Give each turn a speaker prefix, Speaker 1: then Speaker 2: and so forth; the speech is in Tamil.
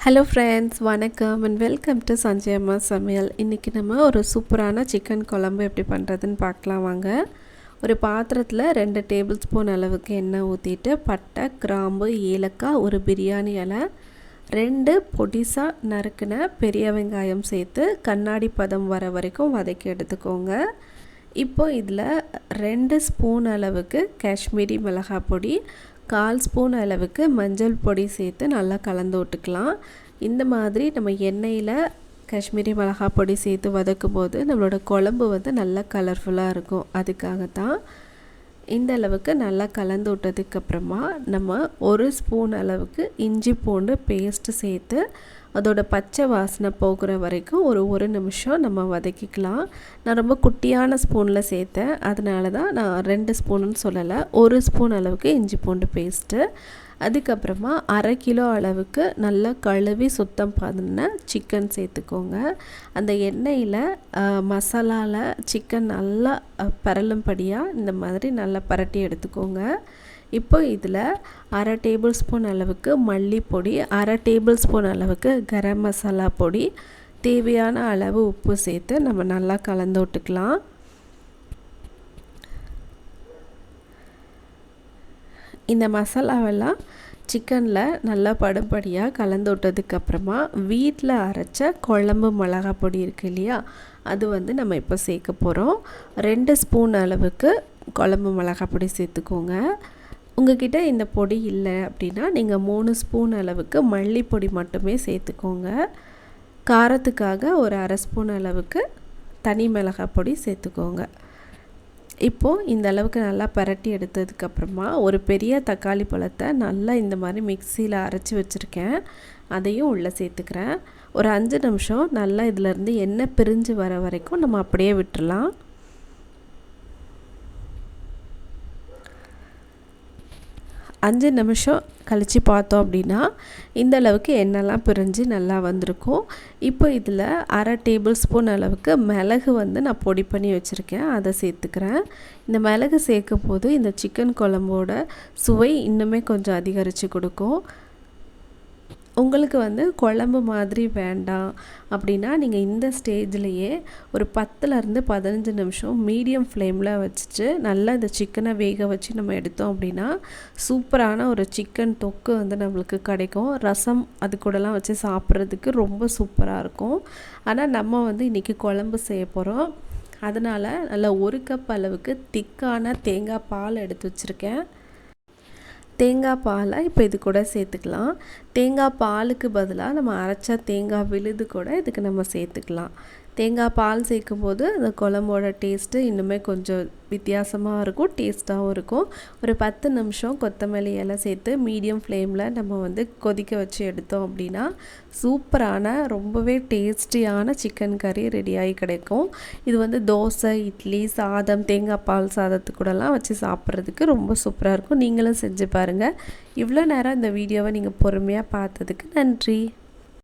Speaker 1: ஹலோ ஃப்ரெண்ட்ஸ், வணக்கம் அண்ட் வெல்கம் டு சஞ்சய் அம்மா சமையல். இன்றைக்கி நம்ம ஒரு சூப்பரான சிக்கன் குழம்பு எப்படி பண்ணுறதுன்னு பார்க்கலாம் வாங்க. ஒரு பாத்திரத்தில் 2 டேபிள் ஸ்பூன் அளவுக்கு எண்ணெய் ஊற்றிட்டு பட்டை, கிராம்பு, ஏலக்காய், ஒரு பிரியாணி இலை, 2 பொடிசாக நறுக்கின பெரிய வெங்காயம் சேர்த்து கண்ணாடி பதம் வர வரைக்கும் வதக்கி எடுத்துக்கோங்க. இப்போ இதில் 2 ஸ்பூன் அளவுக்கு காஷ்மீரி மிளகாய் பொடி, 1/4 ஸ்பூன் அளவுக்கு மஞ்சள் பொடி சேர்த்து நல்லா கலந்து விட்டுக்கலாம். இந்த மாதிரி நம்ம எண்ணெயில் காஷ்மீரி மிளகாய் பொடி சேர்த்து வதக்கும் போது நம்மளோட குழம்பு நல்லா கலர்ஃபுல்லாக இருக்கும். அதுக்காகத்தான் இந்த அளவுக்கு நல்லா கலந்து விட்டதுக்கப்புறமா நம்ம 1 ஸ்பூன் அளவுக்கு இஞ்சி பூண்டு பேஸ்ட்டு சேர்த்து அதோட பச்சை வாசனை போகிற வரைக்கும் ஒரு நிமிஷம் நம்ம வதக்கிக்கலாம். நான் ரொம்ப குட்டியான ஸ்பூனில் சேர்த்தேன், அதனால தான் நான் 2 ஸ்பூனுன்னு சொல்லலை. 1 ஸ்பூன் அளவுக்கு இஞ்சி பூண்டு பேஸ்ட்டு, அதுக்கப்புறமா 1/2 கிலோ அளவுக்கு நல்லா கழுவி சுத்தம் பண்ண சிக்கன் சேர்த்துக்கோங்க. அந்த எண்ணெயில் மசாலாவில் சிக்கன் நல்லா பரலும்படியாக இந்த மாதிரி நல்லா பரட்டி எடுத்துக்கோங்க. இப்போ இதில் 1/2 டேபிள் ஸ்பூன் அளவுக்கு மல்லிப்பொடி, 1/2 டேபிள் ஸ்பூன் அளவுக்கு கரம் மசாலா பொடி, தேவையான அளவு உப்பு சேர்த்து நம்ம நல்லா கலந்து விட்டுக்கலாம். இந்த மசாலாவெல்லாம் சிக்கனில் நல்லா படும்படியாக கலந்து விட்டதுக்கப்புறமா வீட்டில் அரைச்ச குழம்பு மிளகாய் பொடி இருக்குது இல்லையா, அது நம்ம இப்போ சேர்க்க போகிறோம். 2 ஸ்பூன் அளவுக்கு குழம்பு மிளகாய் பொடி சேர்த்துக்கோங்க. உங்கள்கிட்ட இந்த பொடி இல்லை அப்படின்னா நீங்கள் 3 ஸ்பூன் அளவுக்கு மல்லிப்பொடி மட்டுமே சேர்த்துக்கோங்க. காரத்துக்காக ஒரு 1/2 ஸ்பூன் அளவுக்கு தனி மிளகாய் பொடி சேர்த்துக்கோங்க. இப்போது இந்த அளவுக்கு நல்லா பரட்டி எடுத்ததுக்கப்புறமா ஒரு பெரிய தக்காளி பழத்தை நல்லா இந்த மாதிரி மிக்சியில் அரைச்சி வச்சுருக்கேன், அதையும் உள்ளே சேர்த்துக்கிறேன். ஒரு 5 நிமிஷம் நல்லா இதிலேருந்து எண்ணெய் பிரிஞ்சு வர வரைக்கும் நம்ம அப்படியே விட்டுறலாம். 5 நிமிஷம் கழித்து பார்த்தோம் அப்படின்னா இந்த அளவுக்கு எண்ணெய்லாம் பிரிஞ்சு நல்லா வந்திருக்கும். இப்போ இதில் 1/2 டேபிள் ஸ்பூன் அளவுக்கு மிளகு நான் பொடி பண்ணி வச்சுருக்கேன், அதை சேர்த்துக்கிறேன். இந்த மிளகு சேர்க்கும் போது இந்த சிக்கன் குழம்போட சுவை இன்னுமே கொஞ்சம் அதிகரித்து கொடுக்கும். உங்களுக்கு குழம்பு மாதிரி வேண்டாம் அப்படின்னா நீங்கள் இந்த ஸ்டேஜ்லேயே ஒரு 10லேருந்து 15 நிமிஷம் மீடியம் ஃப்ளேமில் வச்சுட்டு நல்லா இந்த சிக்கனை வேக வச்சு நம்ம எடுத்தோம் அப்படின்னா சூப்பரான ஒரு சிக்கன் தொக்கு நம்மளுக்கு கிடைக்கும். ரசம் அது கூடலாம் வச்சு சாப்பிட்றதுக்கு ரொம்ப சூப்பராக இருக்கும். ஆனால் நம்ம இன்றைக்கி குழம்பு செய்ய போகிறோம், அதனால் நல்லா 1 கப் அளவுக்கு திக்கான தேங்காய் பால் எடுத்து வச்சுருக்கேன். தேங்காய் பாலை இப்போ இது கூட சேர்த்துக்கலாம். தேங்காய் பாலுக்கு பதிலாக நம்ம அரைச்ச தேங்காய் விழுது கூட இதுக்கு நம்ம சேர்த்துக்கலாம். தேங்காய் பால் சேர்க்கும் போது அந்த குழம்போட டேஸ்ட்டு இன்னுமே கொஞ்சம் வித்தியாசமாக இருக்கும், டேஸ்ட்டாகவும் இருக்கும். ஒரு 10 நிமிஷம் கொத்தமல்லி இலை சேர்த்து மீடியம் ஃப்ளேமில் நம்ம கொதிக்க வச்சு எடுத்தோம் அப்படின்னா சூப்பரான ரொம்பவே டேஸ்டியான சிக்கன் கறி ரெடியாகி கிடைக்கும். இது தோசை, இட்லி, சாதம், தேங்காய் பால் சாதத்து கூடலாம் வச்சு சாப்பிட்றதுக்கு ரொம்ப சூப்பராக இருக்கும். நீங்களும் செஞ்சு பாருங்கள். இவ்வளோ நேரம் இந்த வீடியோவை நீங்கள் பொறுமையாக பார்த்ததுக்கு நன்றி.